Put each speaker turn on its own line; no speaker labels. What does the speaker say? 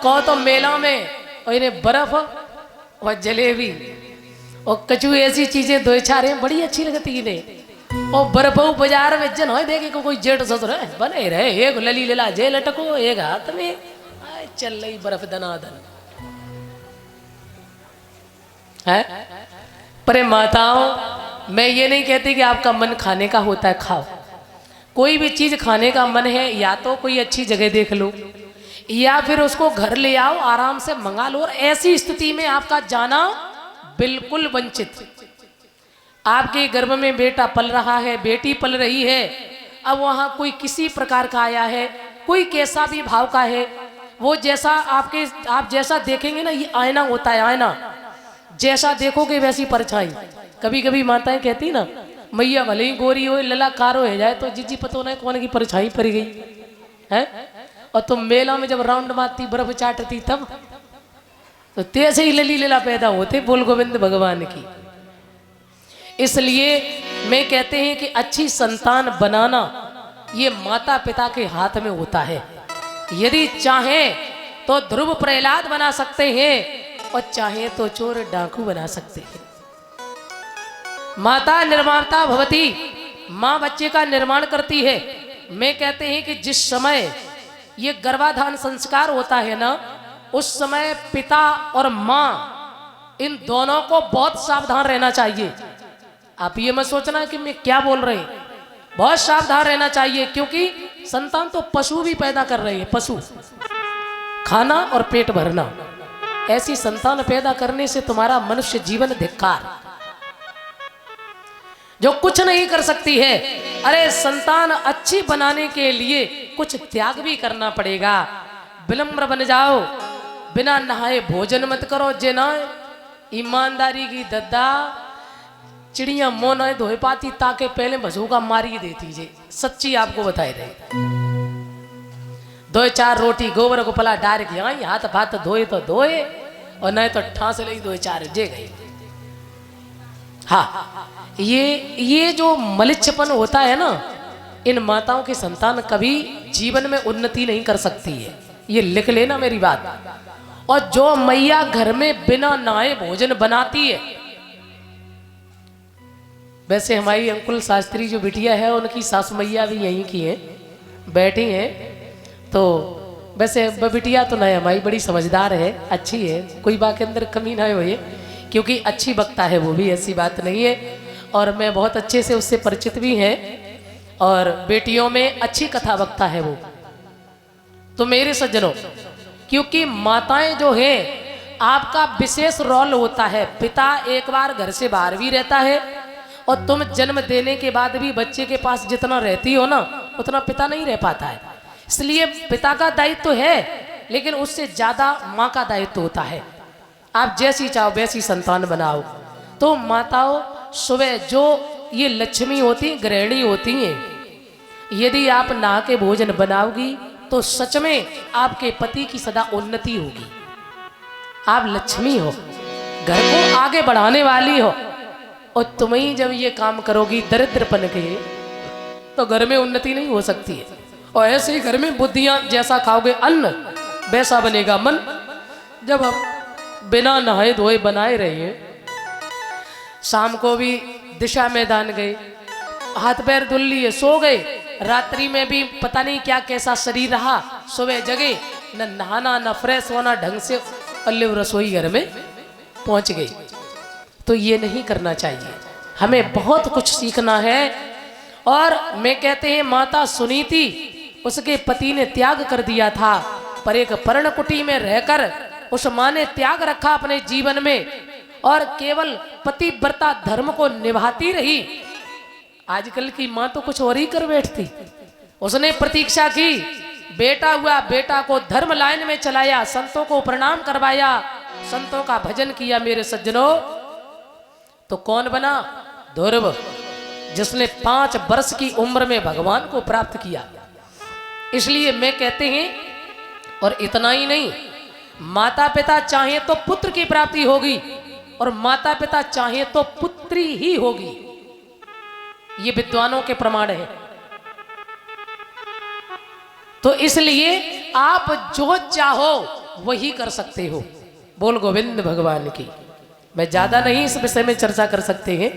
कहो तो मेला में और इन्हें बर्फ और जलेबी और कचू ऐसी चीजें दो चार हैं बड़ी अच्छी लगती इन्हें। और बर्फ बाजार में जन हो देखे को कोई जेठ ससुर है बने रहे एक लली लेला जे लटको एक हाथ में चल रही बर्फ दनादन है। पर माताओं मैं ये नहीं कहती कि आपका मन खाने का होता है खाओ, कोई भी चीज खाने का मन है या तो कोई अच्छी जगह देख लो या फिर उसको घर ले आओ आराम से मंगा लो। और ऐसी स्थिति में आपका जाना बिल्कुल वंचित। आपके गर्भ में बेटा पल रहा है बेटी पल रही है, अब वहां कोई किसी प्रकार का आया है कोई कैसा भी भाव का है वो जैसा आप जैसा देखेंगे ना, ये आईना होता है आईना, जैसा देखोगे वैसी परछाई। कभी कभी माताएं कहती ना मैया भले ही गोरी हो लला कारो हो जाए तो जीजी पतो नहीं कौन की परछाई पड़ गई है। और तुम मेला में जब राउंड मारती बर्फ चाटती तब तो तैसे ही लली लला पैदा होते बोल गोविंद भगवान की। इसलिए मैं कहते हैं कि अच्छी संतान बनाना ये माता पिता के हाथ में होता है। यदि चाहे तो ध्रुव प्रहलाद बना सकते हैं और चाहे तो चोर डाकू बना सकते हैं। माता निर्माता भवती, माँ बच्चे का निर्माण करती है। मैं कहते हैं कि जिस समय ये गर्भाधान संस्कार होता है ना उस समय पिता और माँ इन दोनों को बहुत सावधान रहना चाहिए। आप ये मत सोचना कि मैं क्या बोल रहे हैं, बहुत सावधान रहना चाहिए क्योंकि संतान तो पशु भी पैदा कर रहे हैं। पशु खाना और पेट भरना, ऐसी संतान पैदा करने से तुम्हारा मनुष्य जीवन धिक्कार जो कुछ नहीं कर सकती है। अरे संतान अच्छी बनाने के लिए कुछ त्याग भी करना पड़ेगा। विनम्र बन जाओ, बिना नहाए भोजन मत करो। जेना ईमानदारी की दद्दा चिड़िया मोन धोए पाती ताके पहले भसूका मारी देती जे, सच्ची आपको बताए रहे। दो चार रोटी गोबर को पला डार के आई हाथ भात धोए तो धोए और नहीं तो ठांस ले दो चार जे गए। हाँ ये जो मलिच्छपन होता है ना इन माताओं की संतान कभी जीवन में उन्नति नहीं कर सकती है, ये लिख लेना मेरी बात। और जो मैया घर में बिना नहाए भोजन बनाती है, वैसे हमारी अंकुल शास्त्री जो बिटिया है उनकी सासु मैया भी यहीं की है बैठी है। तो वैसे बिटिया तो नहीं हमारी बड़ी समझदार है अच्छी है, कोई बात के अंदर कमी ना हो क्योंकि अच्छी वक्ता है वो भी, ऐसी बात नहीं है। और मैं बहुत अच्छे से उससे परिचित भी है और बेटियों में अच्छी कथा वक्ता है वो। तो मेरे सज्जनों क्योंकि माताएं जो है आपका विशेष रोल होता है। पिता एक बार घर से बाहर भी रहता है और तुम जन्म देने के बाद भी बच्चे के पास जितना रहती हो ना उतना पिता नहीं रह पाता है। इसलिए पिता का दायित्व तो है लेकिन उससे ज्यादा माँ का दायित्व होता है। आप जैसी चाहो वैसी संतान बनाओ। तो माताओं सुबह जो ये लक्ष्मी होती गृहिणी होती हैं, यदि आप नहा के भोजन बनाओगी तो सच में आपके पति की सदा उन्नति होगी। आप लक्ष्मी हो, घर को आगे बढ़ाने वाली हो और तुम ही जब ये काम करोगी दरिद्रपन के तो घर में उन्नति नहीं हो सकती है। और ऐसे ही घर में बुद्धियां जैसा खाओगे अन्न वैसा बनेगा मन। जब हम बिना नहाए धोए बनाए रहे हैं, शाम को भी दिशा मैदान गए, हाथ पैर धुल लिए सो गए, रात्रि में भी पता नहीं क्या कैसा शरीर रहा, सुबह जगे न नहाना न फ्रेश होना ढंग से, अल्ले रसोई घर में पहुंच गई। तो ये नहीं करना चाहिए, हमें बहुत कुछ सीखना है। और मैं कहते हैं माता सुनीति उसके पति ने त्याग कर दिया था पर एक पर्णकुटी में रहकर उस माँ ने त्याग रखा अपने जीवन में और केवल पतिव्रता धर्म को निभाती रही। आजकल की माँ तो कुछ और ही कर बैठती। उसने प्रतीक्षा की, बेटा हुआ, बेटा को धर्म लाइन में चलाया, संतों को प्रणाम करवाया, संतों का भजन किया। मेरे सज्जनों तो कौन बना? ध्रुव, जिसने 5 वर्ष की उम्र में भगवान को प्राप्त किया। इसलिए मैं कहते हैं, और इतना ही नहीं, माता पिता चाहे तो पुत्र की प्राप्ति होगी और माता पिता चाहे तो पुत्री ही होगी। ये विद्वानों के प्रमाण है। तो इसलिए आप जो चाहो वही कर सकते हो। बोल गोविंद भगवान की। मैं ज़्यादा नहीं इस विषय में चर्चा कर सकते हैं,